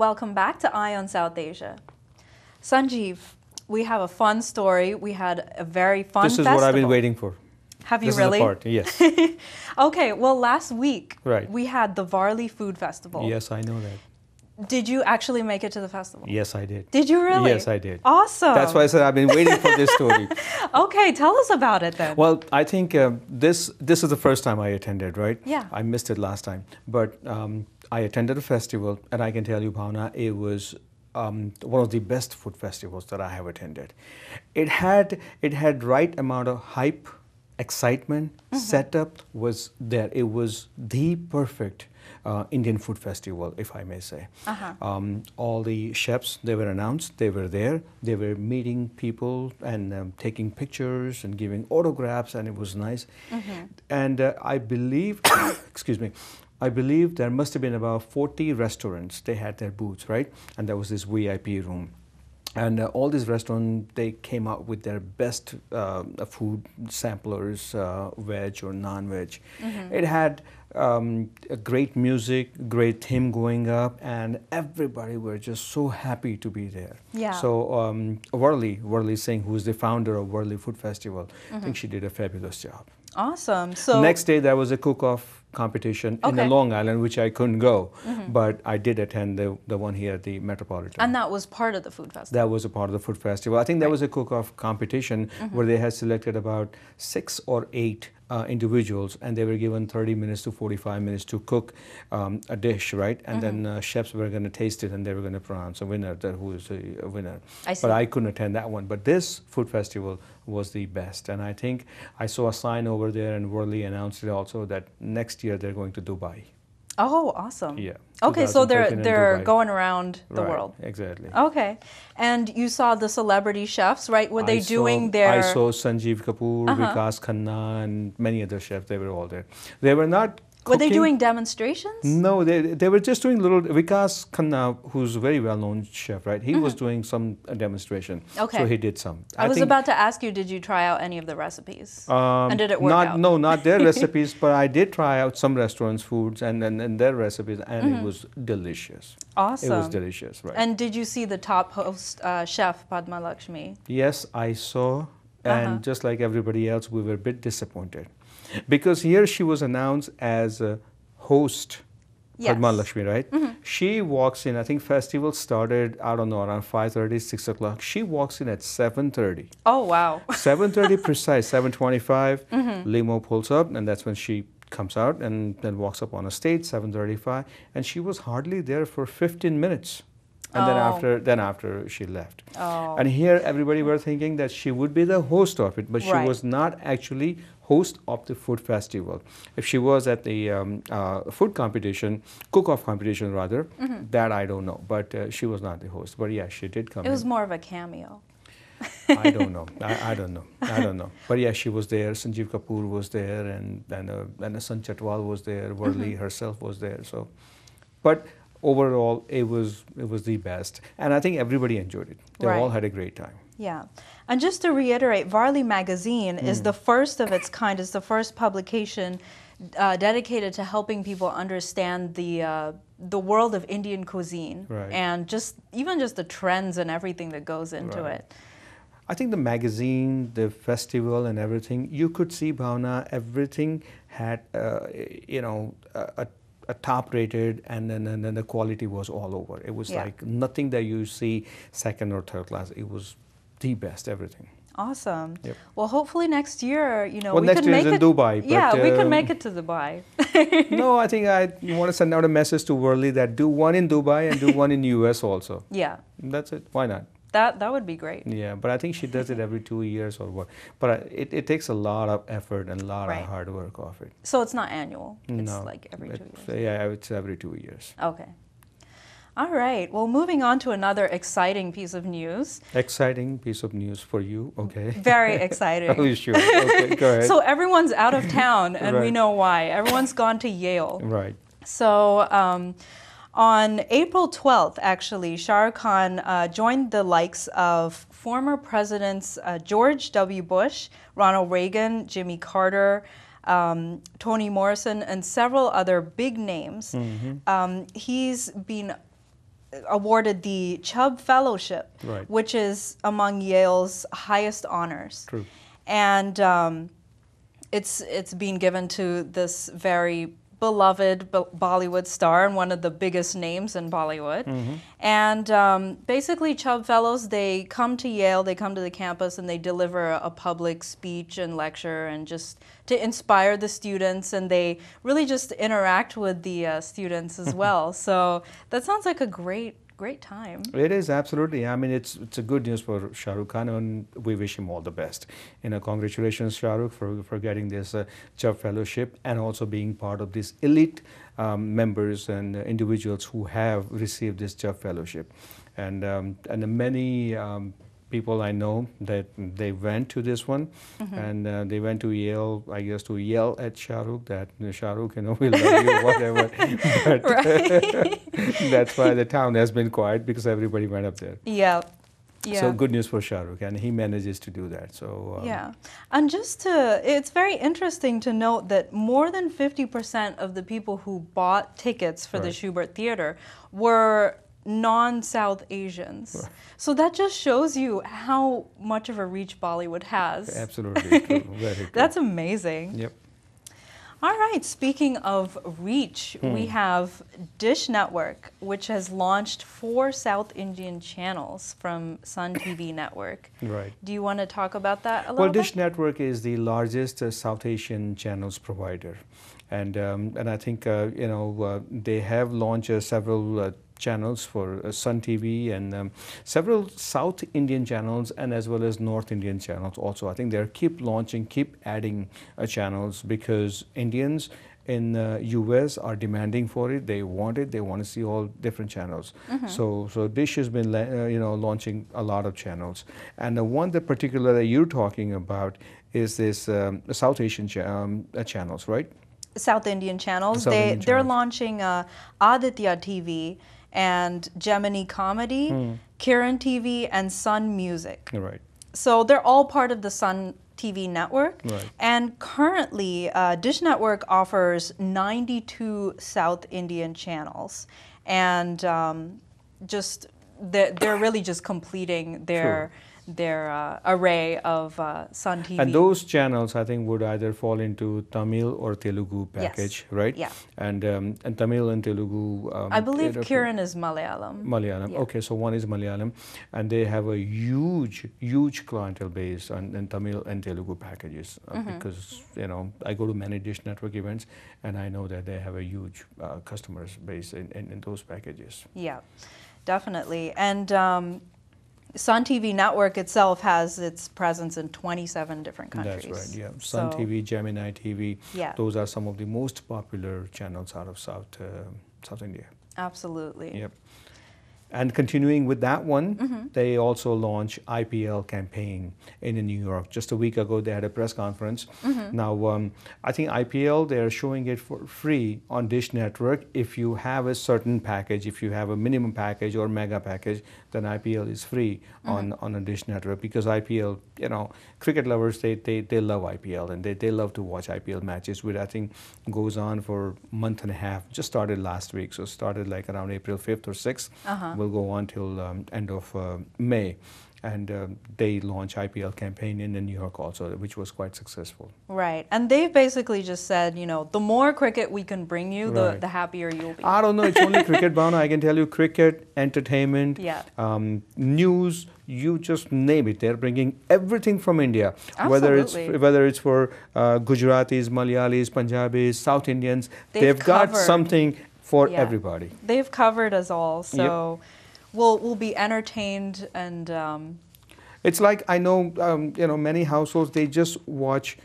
Welcome back to Eye on South Asia. Sanjeev, we have a fun story. We had a very fun This is festival. what I've been waiting for. Have you this really? This is the part, yes. Okay, well, last week Right. we had the Varley Food Festival. Yes, I know that. Did you actually make it to the festival? Yes, I did. Did you really? Yes, I did. Awesome. That's why I said I've been waiting for this story. Okay, tell us about it then. Well, I think this is the first time I attended, right? Yeah. I missed it last time. But I attended a festival, and I can tell you, Bhavna, it was one of the best food festivals that I have attended. It had right amount of hype, excitement, setup was there. It was the perfect Indian food festival, if I may say. All the chefs, they were announced, they were there, they were meeting people and taking pictures and giving autographs, and it was nice. And I believe, excuse me, I believe there must have been about 40 restaurants. They had their booths, right? And there was this VIP room. And all these restaurants, they came out with their best food samplers, veg or non-veg. It had a great music, great theme going up, and everybody were just so happy to be there. Yeah. So Varley Singh, who is the founder of Varley Food Festival, I think she did a fabulous job. Awesome. So next day there was a cook-off competition in the Long Island, which I couldn't go, but I did attend the one here at the Metropolitan. And that was part of the food festival? That was a part of the food festival. I think there was a cook-off competition where they had selected about 6 or 8 individuals, and they were given 30 minutes to 45 minutes to cook a dish, right? And then chefs were going to taste it, and they were going to pronounce a winner, who is a winner. I see. But I couldn't attend that one. But this food festival was the best. And I think I saw a sign over there, and Worley announced it also, that next year they're going to Dubai. Oh, awesome. Yeah. Okay, so 2013 in they're Dubai. going around the world. Exactly. Okay. And you saw the celebrity chefs, right? Were they doing their... I saw Sanjeev Kapoor, Vikas Khanna, and many other chefs. They were all there. They were not Were they cooking. doing demonstrations? No, they were just doing little... Vikas Khanna, who's a very well-known chef, right? He was doing some demonstration. Okay. So he did some. I was about to ask you, did you try out any of the recipes? And did it work out? No, not their recipes, but I did try out some restaurants' foods and their recipes, and it was delicious. Awesome. It was delicious, right? And did you see the top host, chef, Padma Lakshmi? Yes, I saw, and just like everybody else, we were a bit disappointed. Because here she was announced as a host, Padma Lakshmi, right? She walks in, I think festival started, I don't know, around 5:30, 6 o'clock. She walks in at 7:30. Oh, wow. 7:30 precise, 7:25, limo pulls up, and that's when she comes out and then walks up on a stage, 7:35, and she was hardly there for 15 minutes. And then after she left. And here everybody were thinking that she would be the host of it, but she was not actually host of the food festival. If she was at the food competition, cook-off competition rather, that I don't know. But she was not the host. But yeah, she did come in. It was more of a cameo. I don't know. I don't know. I don't know. But yeah, she was there. Sanjeev Kapoor was there, and Asan Chatwal was there. Worley herself was there. So, but overall, it was the best, and I think everybody enjoyed it. They all had a great time. Yeah, and just to reiterate, Varley Magazine is the first of its kind. It's the first publication dedicated to helping people understand the world of Indian cuisine, and even just the trends and everything that goes into it. I think the magazine, the festival, and everything, you could see, Bhavna, everything had a top rated, and then the quality was all over. It was like nothing that you see second or third class. It was the best, everything. Awesome. Yep. Well, hopefully next year, we next could year make is in it. Dubai. But, yeah, we could make it to Dubai. No, I think I want to send out a message to Worley that do one in Dubai and do one in US also. Yeah. That's it. Why not? That would be great. Yeah, but I think she does it every 2 years or what. But it takes a lot of effort and a lot of hard work of it. So it's not annual? It's no, like every 2 years? Yeah, it's every 2 years. Okay. All right. Well, moving on to another exciting piece of news. Exciting piece of news for you, okay. Very exciting. Oh, sure. Okay, go ahead. So everyone's out of town, and we know why. Everyone's gone to Yale. Right. So on April 12th, actually, Shah Rukh Khan joined the likes of former presidents George W. Bush, Ronald Reagan, Jimmy Carter, Toni Morrison, and several other big names. He's been awarded the Chubb Fellowship, Right. which is among Yale's highest honors. True. And it's being given to this very beloved Bollywood star and one of the biggest names in Bollywood. And basically, Chubb Fellows, they come to Yale, they come to the campus, and they deliver a public speech and lecture, and just to inspire the students, and they really just interact with the students as well. So that sounds like a great time. It is, absolutely. I mean, it's a good news for Shah Rukh Khan, and we wish him all the best. Congratulations, Shah Rukh, for getting this Chubb Fellowship and also being part of these elite members and individuals who have received this Chubb Fellowship. And the many people I know that they went to this one, and they went to Yale, I guess, to yell at Shah Rukh that, Shah Rukh, we love you, whatever. But that's why the town has been quiet, because everybody went up there. Yeah. Yeah. So good news for Shah Rukh, and he manages to do that. So yeah, and it's very interesting to note that more than 50% of the people who bought tickets for the Schubert Theater were non-South Asians. Right. So that just shows you how much of a reach Bollywood has. Absolutely true. Very true. That's amazing. Yep. All right, speaking of reach, we have Dish Network, which has launched 4 South Indian channels from Sun TV Network. Right. Do you want to talk about that a little Well, bit? Dish Network is the largest South Asian channels provider, and I think they have launched several channels for Sun TV and several South Indian channels, and as well as North Indian channels also. I think they keep adding channels, because Indians in US are demanding for it. They want it. They want to see all different channels. So Dish has been launching a lot of channels, and the one that particular that you're talking about is this South Asian channels, right? South Indian channels. South Indian They're channels. launching Aditya TV and Gemini Comedy, Kiran TV, and Sun Music. Right. So they're all part of the Sun TV network. Right. And currently, Dish Network offers 92 South Indian channels, and they're really just completing their array of Sun TV. And those channels, I think, would either fall into Tamil or Telugu package, right? Yeah. And Tamil and Telugu. I believe Kiran is Malayalam. Malayalam. Yeah. Okay, so one is Malayalam, and they have a huge clientele base on Tamil and Telugu packages, because I go to many Dish Network events, and I know that they have a huge customers base in those packages. Yeah, definitely. And Sun TV Network itself has its presence in 27 different countries. That's right, yeah. Sun TV, Gemini TV, Yeah. those are some of the most popular channels out of South India. Absolutely. Yep. And continuing with that one, they also launched IPL campaign in New York. Just a week ago, they had a press conference. Now, I think IPL, they're showing it for free on Dish Network. If you have a certain package, if you have a minimum package or mega package, then IPL is free on a Dish Network, because IPL, cricket lovers, they love IPL, and they love to watch IPL matches, which I think goes on for a month and a half. Just started last week, so started like around April 5th or 6th. Will go on till end of May, and they launch IPL campaign in New York also, which was quite successful. Right. And they've basically just said, the more cricket we can bring you, Right. the happier you'll be. I don't know, it's only cricket, Bhavna. I can tell you, cricket, entertainment, Yeah. News, you just name it. They're bringing everything from India. Absolutely. Whether it's for Gujaratis, Malayalis, Punjabis, South Indians, They've got covered. something for Yeah. everybody. They've covered us all, so we'll be entertained and It's like, I know, many households, they just watch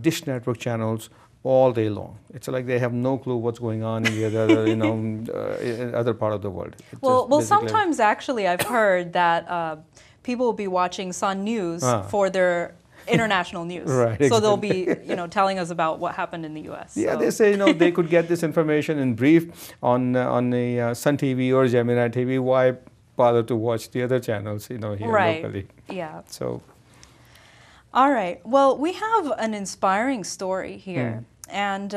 Dish Network channels all day long. It's like they have no clue what's going on in the other part of the world. It's well, just basically- sometimes actually I've heard that people will be watching Sun News for their international news. Right, So they'll be, telling us about what happened in the U.S. Yeah, so. they say, they could get this information in brief on the Sun TV or Gemini TV. Why bother to watch the other channels, here Right. locally? Yeah. So, All right. Well, we have an inspiring story here. And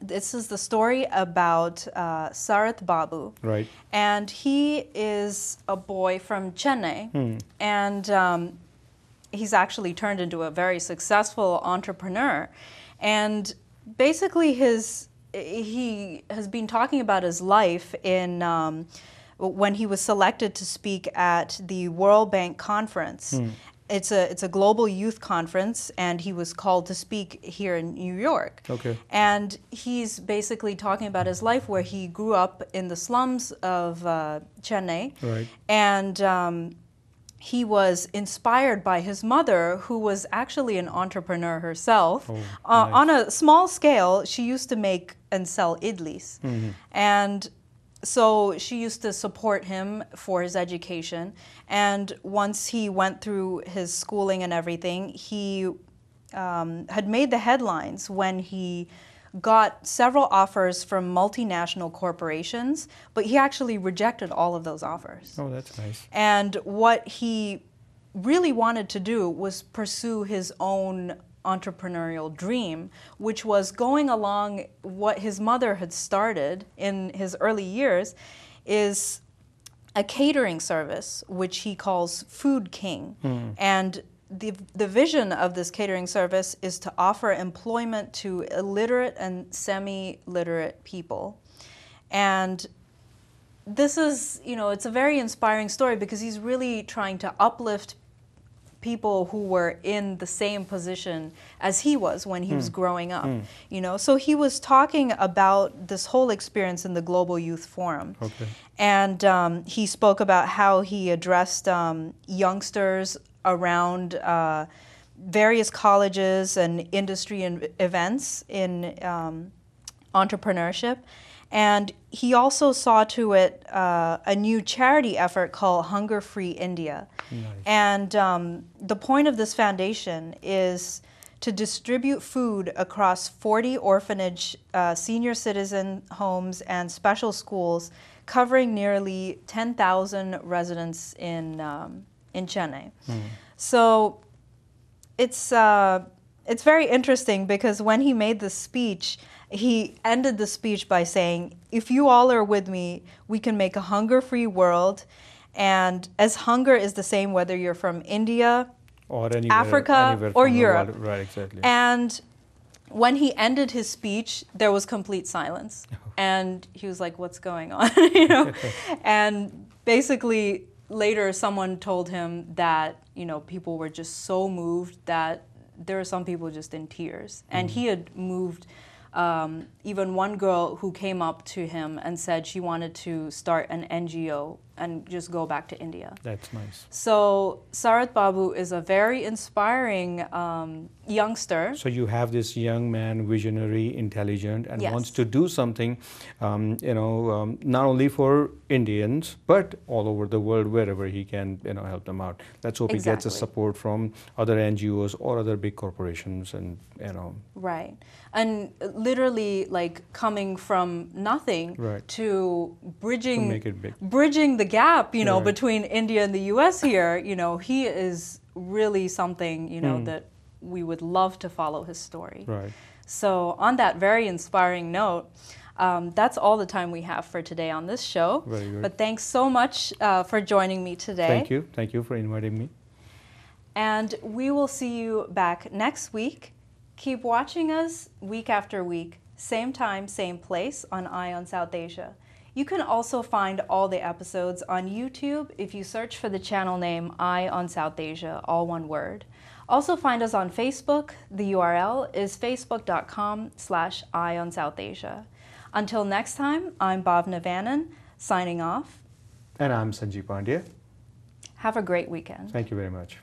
This is the story about Sarath Babu. Right. And he is a boy from Chennai. And he's actually turned into a very successful entrepreneur. And basically he has been talking about his life in when he was selected to speak at the World Bank conference. It's a global youth conference, and he was called to speak here in New York. Okay. And he's basically talking about his life where he grew up in the slums of Chennai. Right. And he was inspired by his mother, who was actually an entrepreneur herself. Oh, nice. On a small scale, she used to make and sell idlis. And so she used to support him for his education. And once he went through his schooling and everything, he had made the headlines when he got several offers from multinational corporations, but he actually rejected all of those offers. Oh, that's nice. And what he really wanted to do was pursue his own entrepreneurial dream, which was going along what his mother had started in his early years, is a catering service, which he calls Food King. And the vision of this catering service is to offer employment to illiterate and semi-literate people. And this is, it's a very inspiring story because he's really trying to uplift people who were in the same position as he was when he was growing up. So he was talking about this whole experience in the Global Youth Forum. Okay. And he spoke about how he addressed youngsters around various colleges and industry events in entrepreneurship. And he also saw to it a new charity effort called Hunger Free India. Nice. And the point of this foundation is to distribute food across 40 orphanage, senior citizen homes, and special schools, covering nearly 10,000 residents in Chennai. So it's very interesting because when he made the speech, he ended the speech by saying, if you all are with me, we can make a hunger-free world. And as hunger is the same whether you're from India, or anywhere, Africa, or Europe. World. Right, exactly. And when he ended his speech, there was complete silence. And he was like, what's going on? And basically, later someone told him that, people were just so moved that there were some people just in tears. And he had moved even one girl who came up to him and said she wanted to start an NGO and just go back to India. That's nice. So Sarath Babu is a very inspiring youngster. So you have this young man, visionary, intelligent, and Yes. wants to do something, not only for Indians, but all over the world, wherever he can, help them out. Let's hope he gets a Exactly. support from other NGOs or other big corporations, and Right. And literally like coming from nothing Right. to bridging To make it big. bridging the gap, Right. between India and the US here, he is really something, that we would love to follow his story. Right. So on that very inspiring note, that's all the time we have for today on this show. Very good. But thanks so much for joining me today. Thank you. Thank you for inviting me. And we will see you back next week. Keep watching us week after week, same time, same place on Eye on South Asia. You can also find all the episodes on YouTube if you search for the channel name Eye on South Asia, all one word. Also find us on Facebook. The URL is facebook.com/Eye on South Asia. Until next time, I'm Bhavna Vanan, signing off. And I'm Sanjeev Pandya. Have a great weekend. Thank you very much.